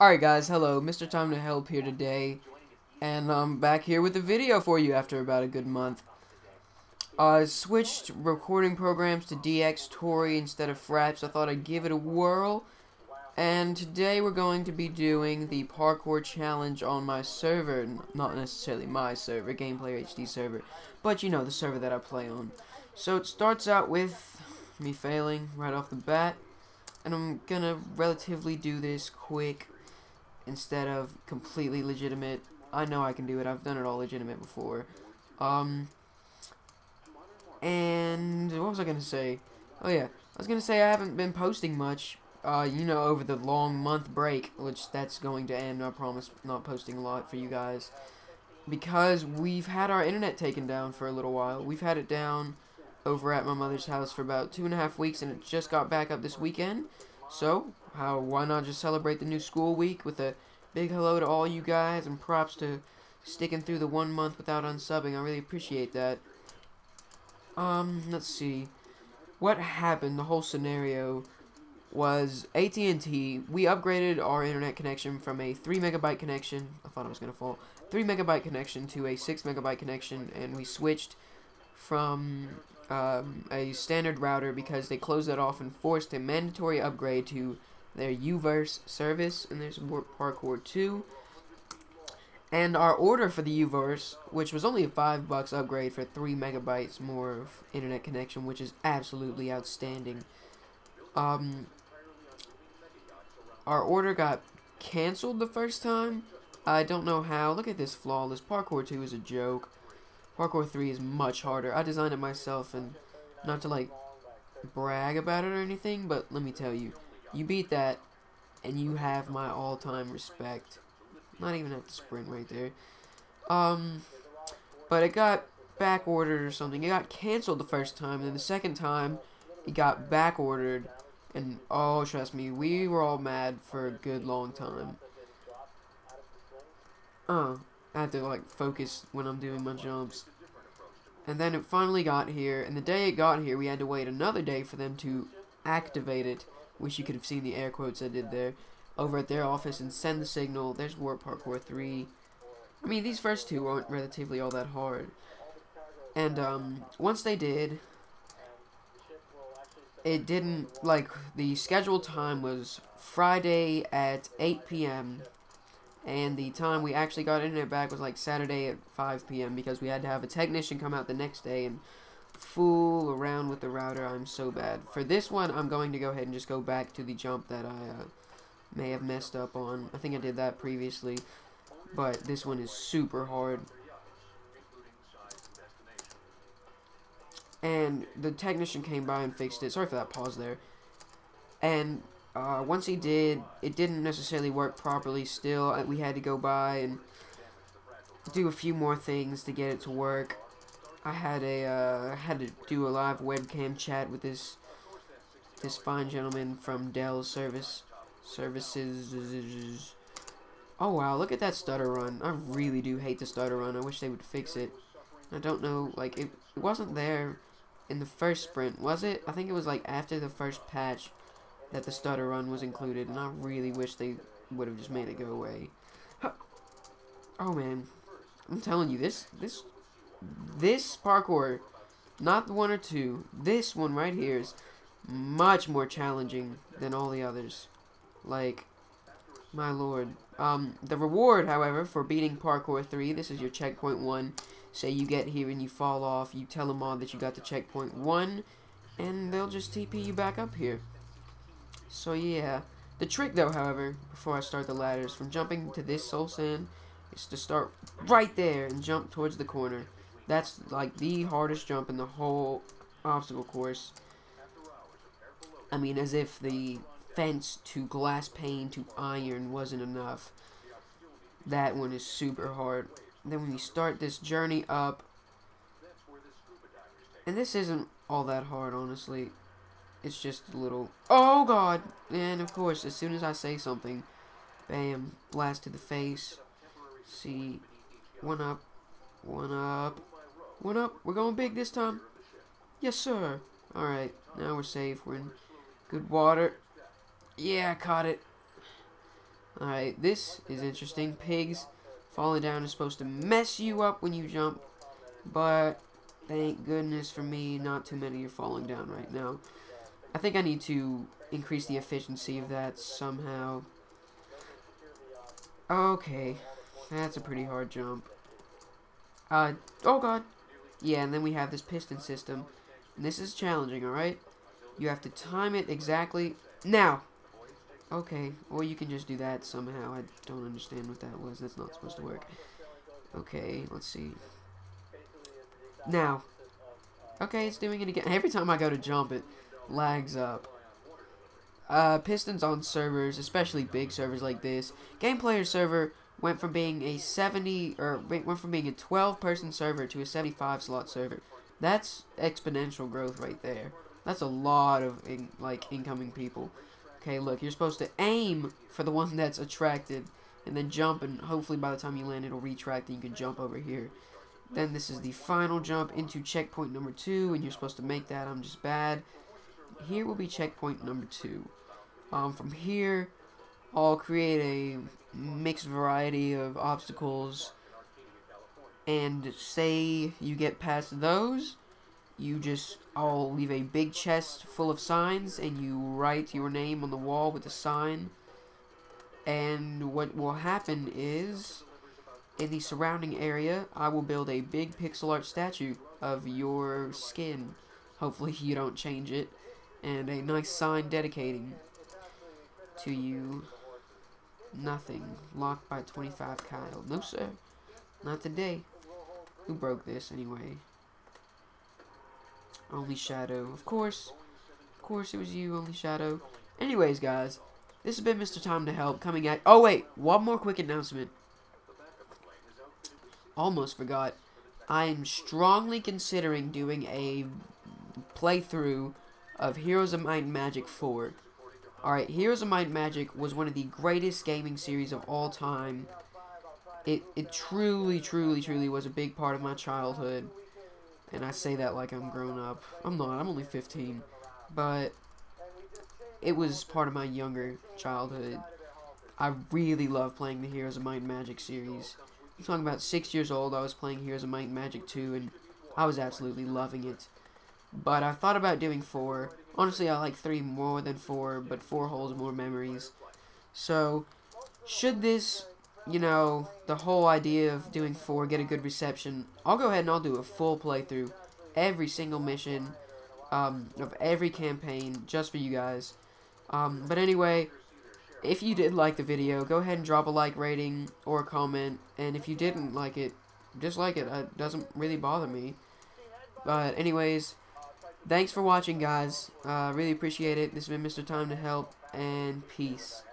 Alright guys, hello, Mr. Time to Help here today, and I'm back here with a video for you after about a good month. I switched recording programs to DX Tory instead of Fraps. I thought I'd give it a whirl, and today we're going to be doing the Parkour Challenge on my server. Not necessarily my server, Gameplayer HD server, but you know, the server that I play on. So it starts out with me failing right off the bat, and I'm gonna relatively do this quick instead of completely legitimate. I know I can do it. I've done it all legitimate before. And what was I gonna say? Oh yeah, I was gonna say I haven't been posting much. You know, over the long month break, which that's going to end. I promise, not posting a lot for you guys, because we've had our internet taken down for a little while. We've had it down over at my mother's house for about 2.5 weeks, and it just got back up this weekend. So, why not just celebrate the new school week with a big hello to all you guys, and props to sticking through the 1 month without unsubbing. I really appreciate that. Let's see. What happened, the whole scenario, was AT&T, we upgraded our internet connection from a 3 megabyte connection, I thought it was going to fall, 3 megabyte connection to a 6 megabyte connection, and we switched from a standard router because they closed that off and forced a mandatory upgrade to their Uverse service, and there's Parkour 2. And our order for the Uverse, which was only a $5 upgrade for 3 megabytes more of internet connection, which is absolutely outstanding. Our order got canceled the first time. I don't know how. Look at this flawless. Parkour 2 is a joke. Parkour 3 is much harder. I designed it myself, and not to like brag about it or anything, but let me tell you, you beat that and you have my all-time respect. Not even at the sprint right there. But it got back ordered or something. It got canceled the first time, and the second time it got back ordered, and oh, trust me, we were all mad for a good long time. I have to like focus when I'm doing my jumps. And then it finally got here, and the day it got here, we had to wait another day for them to activate it. Wish you could have seen the air quotes I did there. Over at their office and send the signal. There's Warp Parkour 3. I mean, these first two aren't relatively all that hard. And once they did, it didn't, like, the scheduled time was Friday at 8 p.m. And the time we actually got internet back was like Saturday at 5 p.m. because we had to have a technician come out the next day and fool around with the router. I'm so bad. For this one, I'm going to go ahead and just go back to the jump that I may have messed up on. I think I did that previously, but this one is super hard. And the technician came by and fixed it. Sorry for that pause there. And once he did, it didn't necessarily work properly still. We had to go by and do a few more things to get it to work. I had to do a live webcam chat with this fine gentleman from Dell Services. Oh wow, look at that stutter run. I really do hate the stutter run. I wish they would fix it. I don't know, like, it wasn't there in the first sprint, was it? I think it was like after the first patch that the stutter run was included, and I really wish they would have just made it go away. Oh man, I'm telling you, this parkour, not the 1 or 2, this one right here is much more challenging than all the others. Like, my lord. The reward, however, for beating Parkour 3, this is your checkpoint 1. Say you get here and you fall off, you tell a mod that you got to checkpoint 1, and they'll just TP you back up here. So yeah, the trick though, however, before I start the ladders, from jumping to this soul sand, is to start right there and jump towards the corner. That's like the hardest jump in the whole obstacle course. I mean, as if the fence to glass pane to iron wasn't enough. That one is super hard. Then when you start this journey up, and this isn't all that hard, honestly. It's just a little, oh god, and of course, as soon as I say something, bam, blast to the face. See, one up, one up, one up, we're going big this time. Yes sir. Alright, now we're safe, we're in good water. Yeah, I caught it. Alright, this is interesting. Pigs falling down is supposed to mess you up when you jump, but thank goodness for me, not too many are falling down right now. I think I need to increase the efficiency of that somehow. Okay, that's a pretty hard jump. Oh god. Yeah, and then we have this piston system. And this is challenging, alright? You have to time it exactly now. Okay, or you can just do that somehow. I don't understand what that was. That's not supposed to work. Okay, let's see. Now. Okay, it's doing it again. Every time I go to jump, it lags up. Pistons on servers, especially big servers like this. Game Player server went from being a 12-person server to a 75-slot server. That's exponential growth right there. That's a lot of incoming people. Okay, look, you're supposed to aim for the one that's attracted, and then jump, and hopefully by the time you land, it'll retract, and you can jump over here. Then this is the final jump into checkpoint number 2, and you're supposed to make that. I'm just bad. Here will be checkpoint number 2. From here, I'll create a mixed variety of obstacles, and say you get past those, I'll leave a big chest full of signs, and you write your name on the wall with the sign, and what will happen is, in the surrounding area, I will build a big pixel art statue of your skin, hopefully you don't change it, and a nice sign dedicating to you. Nothing. Locked by 25 Kyle. No sir, not today. Who broke this anyway? Only Shadow. Of course it was you, Only Shadow. Anyways, guys, this has been Mr. Time to Help coming at... Oh, wait, one more quick announcement. Almost forgot. I am strongly considering doing a playthrough of Heroes of Might and Magic 4. Alright, Heroes of Might and Magic was one of the greatest gaming series of all time. It truly was a big part of my childhood. And I say that like I'm grown up. I'm not, I'm only 15. But it was part of my younger childhood. I really love playing the Heroes of Might and Magic series. I'm talking about 6 years old, I was playing Heroes of Might and Magic 2, and I was absolutely loving it. But I thought about doing 4. Honestly, I like 3 more than 4, but 4 holds more memories. So, should this, the whole idea of doing 4 get a good reception, I'll go ahead and I'll do a full playthrough, every single mission, of every campaign, just for you guys. But anyway, if you did like the video, go ahead and drop a like rating or a comment, and if you didn't like it, dislike it. It doesn't really bother me. But anyways, thanks for watching, guys. Really appreciate it. This has been Mr. Time to Help, and peace.